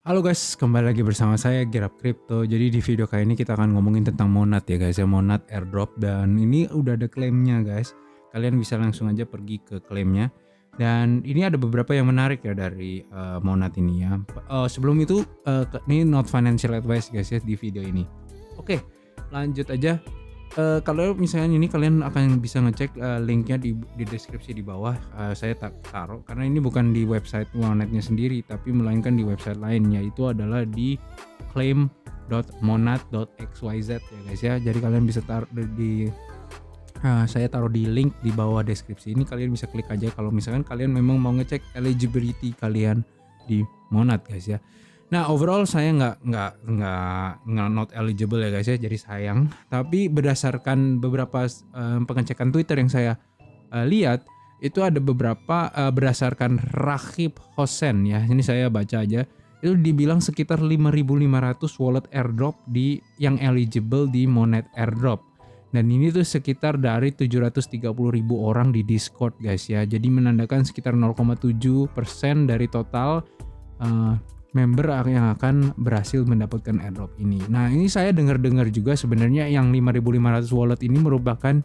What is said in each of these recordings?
Halo guys, kembali lagi bersama saya Gerap Crypto. Jadi di video kali ini kita akan ngomongin tentang Monad ya guys ya, Monad airdrop, dan ini udah ada klaimnya guys. Kalian bisa langsung aja pergi ke klaimnya. Dan ini ada beberapa yang menarik ya dari Monad ini ya. Sebelum itu ini not financial advice guys ya di video ini. Oke, lanjut aja. Kalau misalnya ini kalian akan bisa ngecek linknya di deskripsi di bawah. Saya taruh karena ini bukan di website Monadnya sendiri, tapi melainkan di website lain, yaitu adalah di claim.monad.xyz ya guys ya. Jadi kalian bisa taruh saya taruh di link di bawah deskripsi ini. Kalian bisa klik aja kalau misalkan kalian memang mau ngecek eligibility kalian di Monad guys ya. Nah, overall saya nggak not eligible ya guys ya, jadi sayang. Tapi berdasarkan beberapa pengecekan Twitter yang saya lihat, itu ada beberapa berdasarkan Rakhib Hossein ya. Ini saya baca aja. Itu dibilang sekitar 5.500 wallet airdrop yang eligible di Monad airdrop. Dan ini tuh sekitar dari 730.000 orang di Discord guys ya. Jadi menandakan sekitar 0,7% dari total member yang akan berhasil mendapatkan airdrop ini. Nah, ini saya dengar-dengar juga sebenarnya yang 5.500 wallet ini merupakan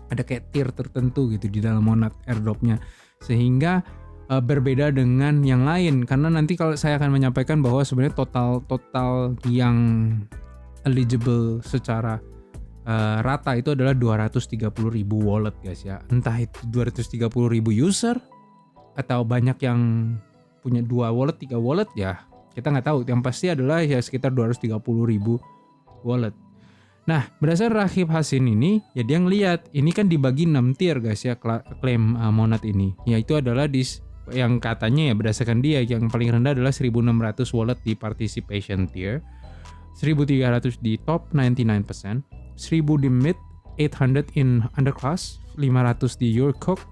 ada kayak tier tertentu gitu di dalam Monad airdropnya, sehingga berbeda dengan yang lain. Karena nanti kalau saya akan menyampaikan bahwa sebenarnya total yang eligible secara rata itu adalah 230.000 wallet guys ya. Entah itu 230.000 user atau banyak yang punya 2 wallet, 3 wallet ya kita nggak tahu. Yang pasti adalah ya sekitar 230.000 wallet. Nah, berdasarkan Rakhib Hossein ini, ya dia ngeliat ini kan dibagi 6 tier guys ya klaim Monad ini. Yaitu adalah yang katanya ya berdasarkan dia yang paling rendah adalah 1.600 wallet di participation tier, 1.300 di top 99%, 1.000 di mid, 800 in underclass, 500 di your cook,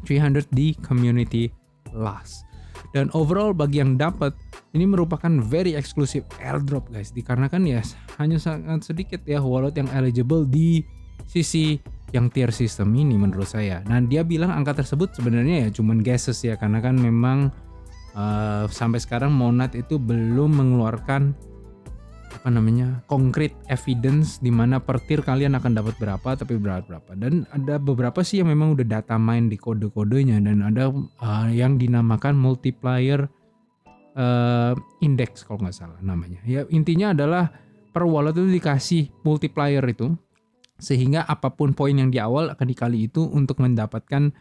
300 di community last. Dan overall bagi yang dapat ini merupakan very exclusive airdrop guys, dikarenakan ya hanya sangat sedikit ya wallet yang eligible di sisi yang tier system ini menurut saya. Nah, dia bilang angka tersebut sebenarnya ya cuman guesses ya, karena kan memang sampai sekarang Monad itu belum mengeluarkan concrete evidence di mana per tier kalian akan dapat berapa, tapi berapa. Dan ada beberapa sih yang memang udah data mine di kode-kodenya, dan ada yang dinamakan multiplier index kalau nggak salah namanya. Ya intinya adalah per wallet itu dikasih multiplier itu, sehingga apapun poin yang di awal akan dikali itu untuk mendapatkan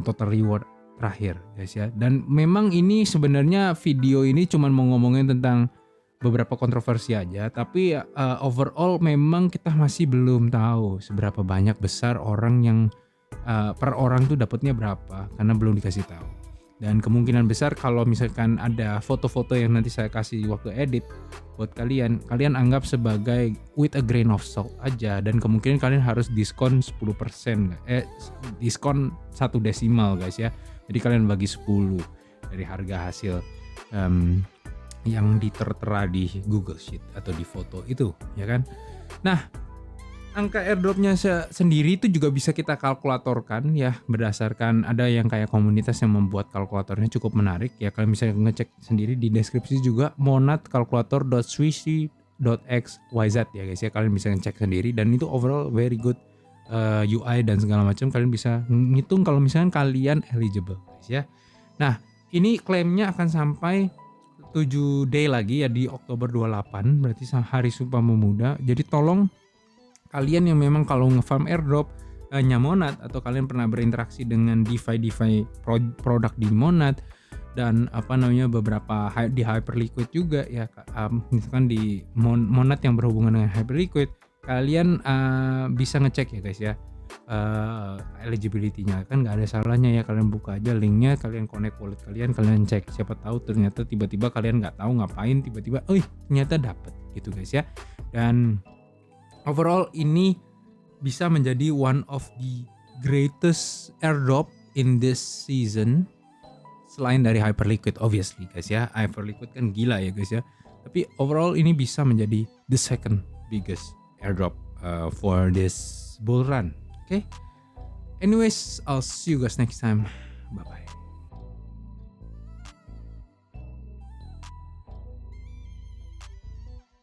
total reward terakhir guys ya. Dan memang ini sebenarnya video ini cuma mau ngomongin tentang beberapa kontroversi aja, tapi overall memang kita masih belum tahu seberapa banyak besar orang yang per orang tuh dapatnya berapa, karena belum dikasih tahu. Dan kemungkinan besar kalau misalkan ada foto-foto yang nanti saya kasih waktu edit buat kalian anggap sebagai with a grain of salt aja, dan kemungkinan kalian harus diskon 10%, diskon 1 desimal guys ya. Jadi kalian bagi 10 dari harga hasil yang ditertera di Google Sheet atau di foto itu ya kan. Nah, angka airdropnya sendiri itu juga bisa kita kalkulatorkan ya, berdasarkan ada yang kayak komunitas yang membuat kalkulatornya cukup menarik ya. Kalian bisa ngecek sendiri di deskripsi juga monadcalculator.swishy.xyz ya guys ya. Kalian bisa ngecek sendiri, dan itu overall very good UI dan segala macam. Kalian bisa ngitung kalau misalnya kalian eligible guys ya. Nah, ini klaimnya akan sampai 7 day lagi ya, di Oktober 28, berarti hari Sumpah Pemuda. Jadi tolong kalian yang memang kalau nge-farm airdrop Monad, atau kalian pernah berinteraksi dengan DeFi produk di Monad, dan beberapa di Hyperliquid juga ya, misalkan di Monad yang berhubungan dengan Hyperliquid, kalian bisa ngecek ya guys ya eligibility-nya. Kan nggak ada salahnya ya kalian buka aja linknya, kalian connect wallet kalian cek, siapa tahu ternyata tiba-tiba kalian nggak tahu ngapain tiba-tiba ternyata dapat gitu guys ya. Dan overall ini bisa menjadi one of the greatest airdrop in this season, selain dari Hyperliquid obviously guys ya. Hyperliquid kan gila ya guys ya, tapi overall ini bisa menjadi the second biggest airdrop for this bull run. Okay. Anyways, I'll see you guys next time. Bye bye.